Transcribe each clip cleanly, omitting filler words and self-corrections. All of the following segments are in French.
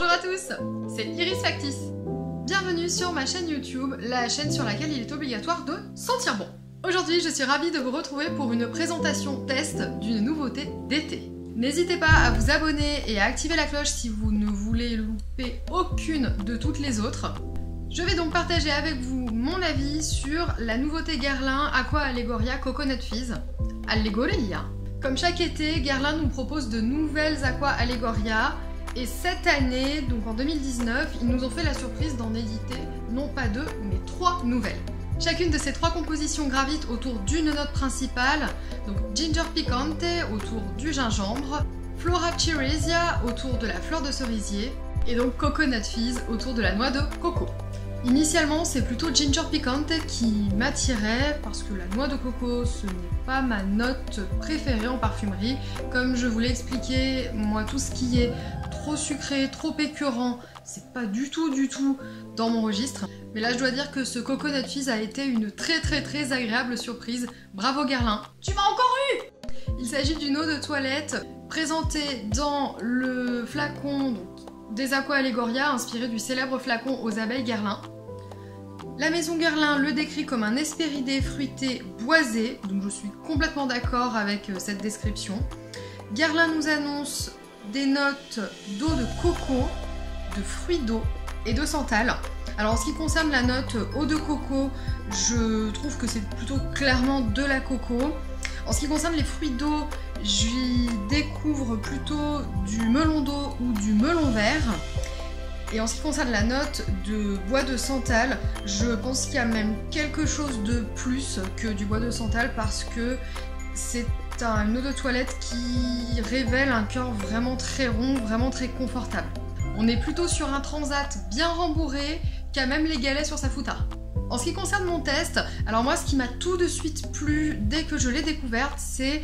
Bonjour à tous, c'est Iris Factice. Bienvenue sur ma chaîne YouTube, la chaîne sur laquelle il est obligatoire de sentir bon. Aujourd'hui, je suis ravie de vous retrouver pour une présentation test d'une nouveauté d'été. N'hésitez pas à vous abonner et à activer la cloche si vous ne voulez louper aucune de toutes les autres. Je vais donc partager avec vous mon avis sur la nouveauté Guerlain Aqua Allegoria Coconut Fizz. Allegoria. Comme chaque été, Guerlain nous propose de nouvelles Aqua Allegoria. Et cette année, donc en 2019, ils nous ont fait la surprise d'en éditer non pas deux, mais 3 nouvelles. Chacune de ces 3 compositions gravite autour d'une note principale, donc Ginger Picante autour du gingembre, Flora Chiresia autour de la fleur de cerisier, et donc Coconut Fizz autour de la noix de coco. Initialement, c'est plutôt Ginger Picante qui m'attirait parce que la noix de coco, ce n'est pas ma note préférée en parfumerie. Comme je vous l'ai expliqué, moi tout ce qui est trop sucré, trop écœurant, c'est pas du tout dans mon registre. Mais là je dois dire que ce Coconut Fizz a été une très agréable surprise. Bravo Guerlain, tu m'as encore eu! Il s'agit d'une eau de toilette présentée dans le flacon des Aqua Allegoria, inspiré du célèbre flacon aux abeilles Guerlain. La maison Guerlain le décrit comme un Hespéridé fruité boisé, donc je suis complètement d'accord avec cette description. Guerlain nous annonce des notes d'eau de coco, de fruits d'eau et de santal. Alors en ce qui concerne la note eau de coco, je trouve que c'est plutôt clairement de la coco. En ce qui concerne les fruits d'eau, j'y découvre plutôt du melon d'eau ou du melon vert. Et en ce qui concerne la note de bois de santal, je pense qu'il y a même quelque chose de plus que du bois de santal parce que c'est une eau de toilette qui révèle un cœur vraiment très rond, vraiment très confortable. On est plutôt sur un transat bien rembourré qui a même les galets sur sa foutard. En ce qui concerne mon test, alors moi ce qui m'a tout de suite plu dès que je l'ai découverte, c'est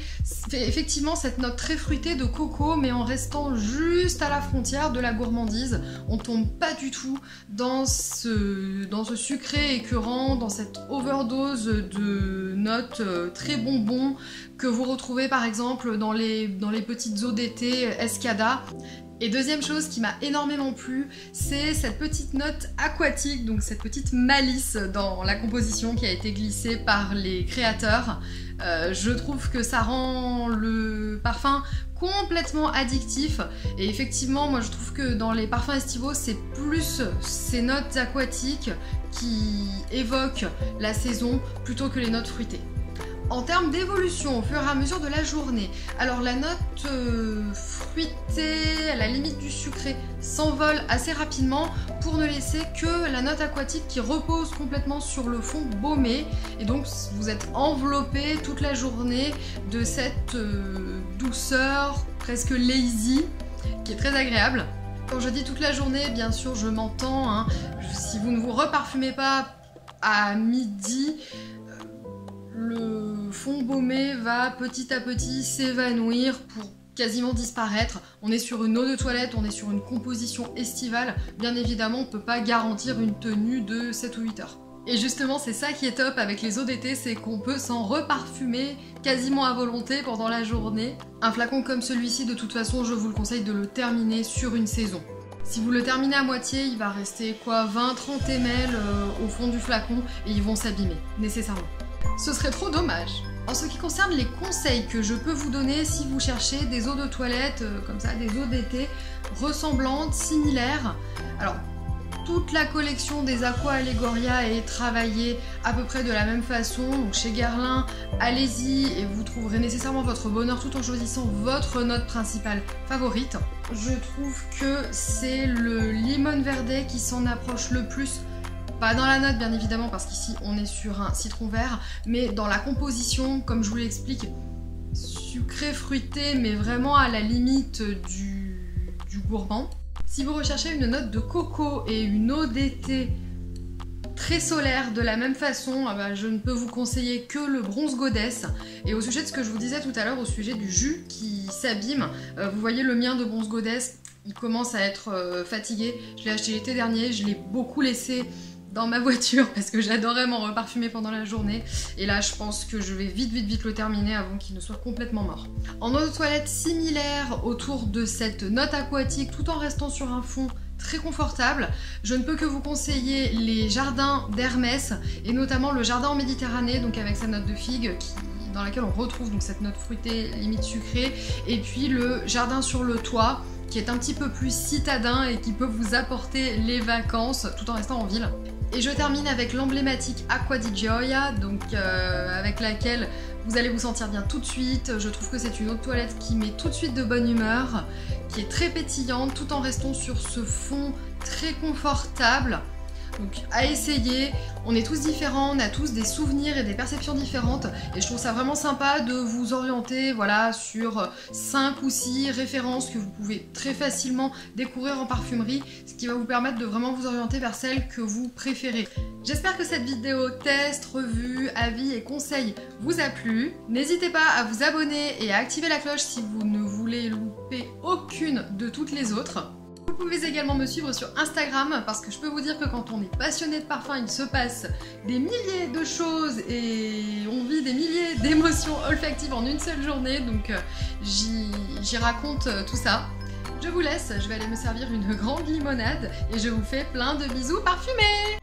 effectivement cette note très fruitée de coco mais en restant juste à la frontière de la gourmandise. On tombe pas du tout dans ce sucré écœurant, dans cette overdose de notes très bonbons que vous retrouvez par exemple dans les petites eaux d'été Escada. Et deuxième chose qui m'a énormément plu, c'est cette petite note aquatique, donc cette petite malice dans la composition qui a été glissée par les créateurs. Je trouve que ça rend le parfum complètement addictif et effectivement moi je trouve que dans les parfums estivaux c'est plus ces notes aquatiques qui évoquent la saison plutôt que les notes fruitées. En termes d'évolution au fur et à mesure de la journée, alors la note fruitée, à la limite du sucré, s'envole assez rapidement pour ne laisser que la note aquatique qui repose complètement sur le fond baumé. Et donc vous êtes enveloppé toute la journée de cette douceur presque lazy qui est très agréable. Quand je dis toute la journée, bien sûr je m'entends, hein, si vous ne vous reparfumez pas à midi, le fond baumé va petit à petit s'évanouir pour quasiment disparaître. On est sur une eau de toilette, on est sur une composition estivale. Bien évidemment, on ne peut pas garantir une tenue de 7 ou 8 heures. Et justement, c'est ça qui est top avec les eaux d'été, c'est qu'on peut s'en reparfumer quasiment à volonté pendant la journée. Un flacon comme celui-ci, de toute façon, je vous le conseille de le terminer sur une saison. Si vous le terminez à moitié, il va rester quoi, 20-30 ml au fond du flacon et ils vont s'abîmer, nécessairement. Ce serait trop dommage. En ce qui concerne les conseils que je peux vous donner si vous cherchez des eaux de toilette, comme ça, des eaux d'été ressemblantes, similaires. Alors, toute la collection des Aqua Allegoria est travaillée à peu près de la même façon. Donc chez Guerlain, allez-y et vous trouverez nécessairement votre bonheur tout en choisissant votre note principale favorite. Je trouve que c'est le Limon Verde qui s'en approche le plus. Pas dans la note bien évidemment parce qu'ici on est sur un citron vert, mais dans la composition, comme je vous l'explique, sucré fruité mais vraiment à la limite du gourmand. Si vous recherchez une note de coco et une eau d'été très solaire de la même façon, je ne peux vous conseiller que le Bronze Goddess. Et au sujet de ce que je vous disais tout à l'heure au sujet du jus qui s'abîme, vous voyez le mien de Bronze Goddess, il commence à être fatigué. Je l'ai acheté l'été dernier, je l'ai beaucoup laissé dans ma voiture parce que j'adorais m'en reparfumer pendant la journée et là je pense que je vais vite le terminer avant qu'il ne soit complètement mort. En eau de toilette similaire autour de cette note aquatique tout en restant sur un fond très confortable. Je ne peux que vous conseiller les jardins d'Hermès et notamment le jardin en Méditerranée, donc avec sa note de figue dans laquelle on retrouve donc cette note fruitée limite sucrée, et puis le jardin sur le toit qui est un petit peu plus citadin et qui peut vous apporter les vacances tout en restant en ville. Et je termine avec l'emblématique Acqua di Gioia, donc avec laquelle vous allez vous sentir bien tout de suite. Je trouve que c'est une eau de toilette qui met tout de suite de bonne humeur, qui est très pétillante tout en restant sur ce fond très confortable. Donc à essayer, on est tous différents, on a tous des souvenirs et des perceptions différentes et je trouve ça vraiment sympa de vous orienter voilà, sur 5 ou 6 références que vous pouvez très facilement découvrir en parfumerie, ce qui va vous permettre de vraiment vous orienter vers celles que vous préférez. J'espère que cette vidéo test, revue, avis et conseils vous a plu. N'hésitez pas à vous abonner et à activer la cloche si vous ne voulez louper aucune de toutes les autres. Vous pouvez également me suivre sur Instagram parce que je peux vous dire que quand on est passionné de parfum, il se passe des milliers de choses et on vit des milliers d'émotions olfactives en une seule journée, donc j'y raconte tout ça. Je vous laisse, je vais aller me servir une grande limonade et je vous fais plein de bisous parfumés!